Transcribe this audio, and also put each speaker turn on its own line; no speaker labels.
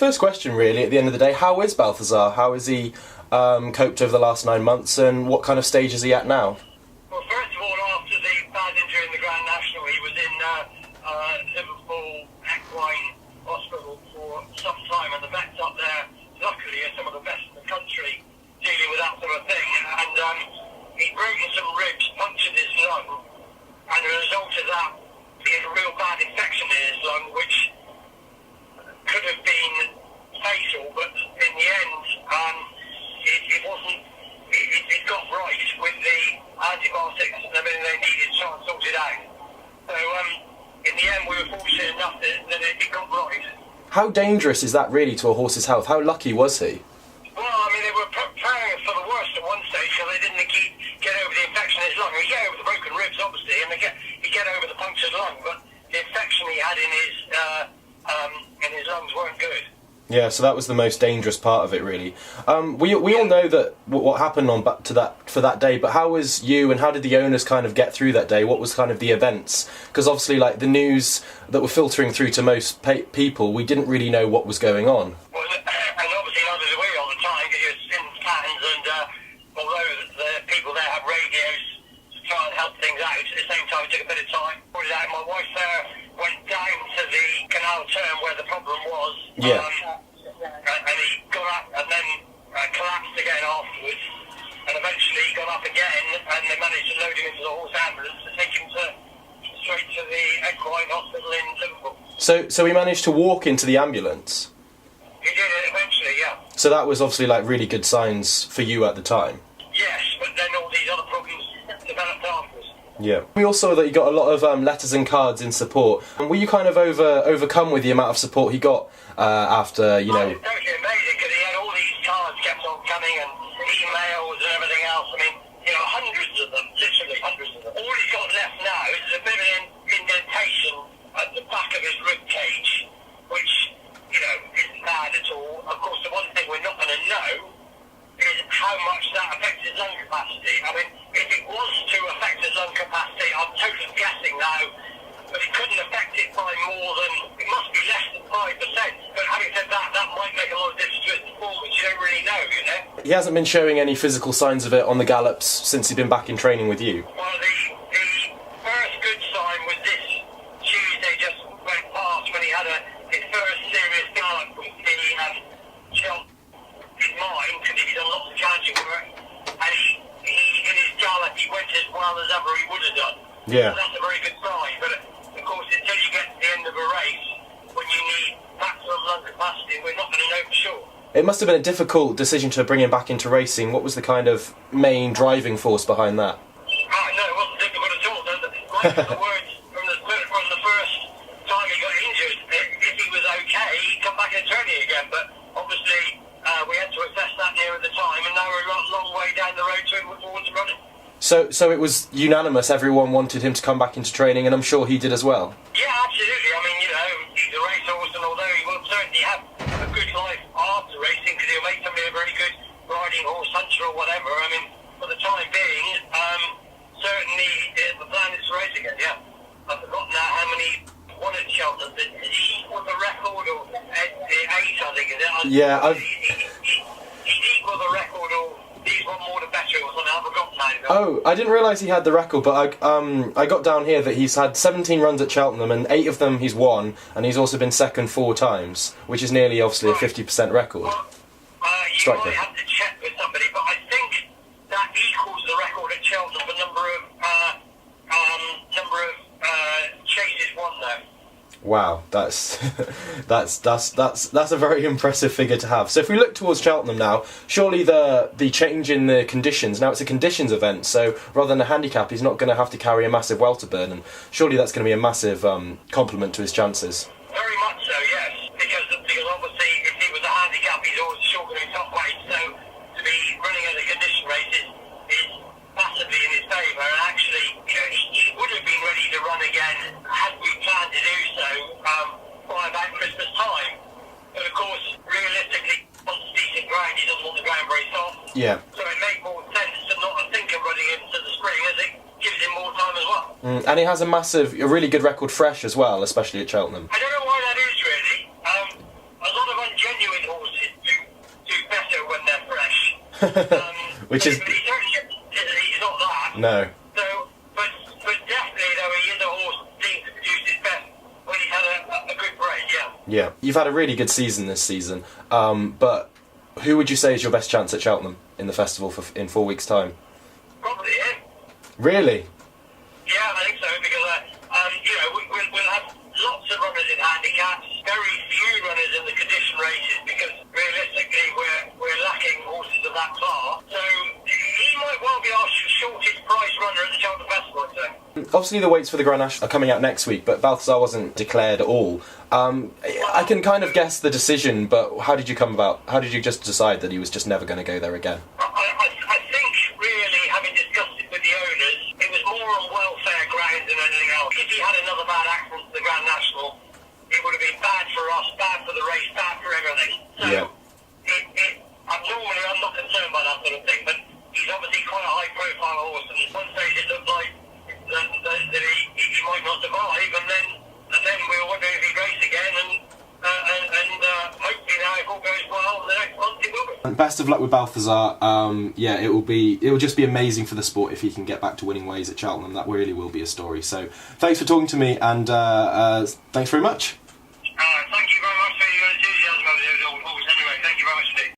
first question, really, at the end of the day, how is Balthazar? How has he coped over the last 9 months, and what kind of stage is he at now?
Well, first of all, after the bad injury in the Grand National, he was in Liverpool Equine Hospital for some time, and the vets up there, luckily, are some of the best in the country dealing with that sort of thing. And he'd broken some ribs, punctured his lung, and as a result of that, he had a real bad infection in his lung, which could have been fatal, but in the end, it wasn't. It got right with the antibiotics and everything they needed to try and sort it out. So, in the end, we were fortunate enough that it got right.
How dangerous is that really to a horse's health? How lucky was he?
Well, I mean, they were preparing for the worst at one stage, so they didn't get over the infection in his lung. He get over the broken ribs, obviously, and he get over the punctured lung, but the infection he had in his lungs weren't good.
Yeah, so that was the most dangerous part of it, really. We all know that what happened for that day, but how was you and how did the owners kind of get through that day? What was kind of the events? Because obviously, like the news that were filtering through to most people, we didn't really know what was going on.
Well, and obviously neither did we all the time, because you're in plans, and although the people there have radios to try and help things out, at the same time it took a bit of time. My wife there went down to the canal turn where the problem was.
Yeah.
And he got up and then collapsed again afterwards, and eventually got up again, and they managed to load him into the horse ambulance to take him straight to the Equine Hospital in Liverpool.
So he managed to walk into the ambulance?
He did it eventually, yeah.
So that was obviously like really good signs for you at the time?
Yes, but then all these other problems developed afterwards.
Yeah. We also saw that you got a lot of letters and cards in support. And were you kind of overcome with the amount of support he got after, you know...
It was totally amazing, because he had all these cards kept on coming, and emails and everything else. I mean, hundreds of them, literally hundreds of them. All he's got left now is a bit of an indentation at the back of his rib cage, which, isn't bad at all. Of course, the one thing we're not going to know is how much that affects his lung capacity. I mean, if it was to affect his lung capacity, I'm totally guessing now, but it couldn't affect it by more than, it must be less than 5%. But having said that, that might make a lot of difference to his performance. You don't really know,
He hasn't been showing any physical signs of it on the gallops since he's been back in training with you?
Well, the first good sign was this Tuesday just went past when he had his first serious gallop with the Cheltenham in mind, because he's done lots of challenging work, and he in his gallop he went as well as ever he would have done.
Yeah.
So that's a very good sign, but of course until you get to the end of a race, when you need maximum lung capacity, we're not going to know for sure.
It must have been a difficult decision to bring him back into racing. What was the kind of main driving force behind that?
No, it wasn't difficult at all. Like the words from the first time he got injured, if he was okay, he'd come back in training again, but obviously we had to assess that near at the time, and now we're a long way down the road towards running.
So it was unanimous, everyone wanted him to come back into training, and I'm sure he did as well?
Yeah, absolutely. I mean, he's a racehorse, and although he will certainly have a good life after racing, because he'll make somebody a very good riding horse, hunter or whatever, I mean, for the time being, certainly the plan is to race again, yeah. I've forgotten now how many won at Cheltenham. Did he equal the record, or 8, I think, is it?
Yeah,
He'd equal the record, or he's one more the better, or something. I've forgotten now.
Oh, I didn't realise he had the record, but I got down here that he's had 17 runs at Cheltenham, and 8 of them he's won, and he's also been second 4 times, which is nearly, obviously, a 50% record.
Well, you might have to check with somebody, but I think that equals the record at Cheltenham, the number of chases won there.
Wow, that's a very impressive figure to have. So if we look towards Cheltenham now, surely the change in the conditions, now it's a conditions event, so rather than a handicap, he's not going to have to carry a massive welter burden. Surely that's going to be a massive compliment to his chances.
Very much so, yes, because obviously if he was a handicap, he's always sure going to be top weight, so to be running as a condition race is massively in his favour, and actually, he would have been ready to run again had we planned to do so by about Christmas time. But of course, realistically, on decent ground, he doesn't want the ground very soft.
Yeah.
So it made more sense to not think of running into the spring, as it gives him more time as well.
And he has a really good record fresh as well, especially at Cheltenham.
I don't know why that is, really. A lot of ungenuine
Which is...
But he's not that.
No.
So, but definitely, though, he is a horse that seems to produce his best when he's had a good break, yeah.
Yeah. You've had a really good season this season, but who would you say is your best chance at Cheltenham in the festival in 4 weeks' time?
Probably him.
Really?
Yeah, I think so, because, we'll have lots of runners in handicaps, very few runners in the condition races, because realistically we're lacking horses of that class. So he might well be our shortest price runner at the Cheltenham Festival, I'd say.
Obviously the weights for the Grand National are coming out next week, but Balthazar wasn't declared at all. I can kind of guess the decision, but how did you just decide that he was just never going to go there again?
I think, really, having discussed it with the owners, it was more on welfare grounds than anything else. If he had another bad accident at the Grand National, it would have been bad for us, bad for the race, bad for everything. So,
Yeah.
I'm not concerned by that sort of thing, but he's obviously quite a high-profile horse, and at one stage it looked like that he might not survive, and then we were wondering if he'd race again, and hopefully now, if all goes well, the next month it will be.
And best of luck with Balthazar. It will just be amazing for the sport if he can get back to winning ways at Cheltenham. That really will be a story. So thanks for talking to me, and thanks very much.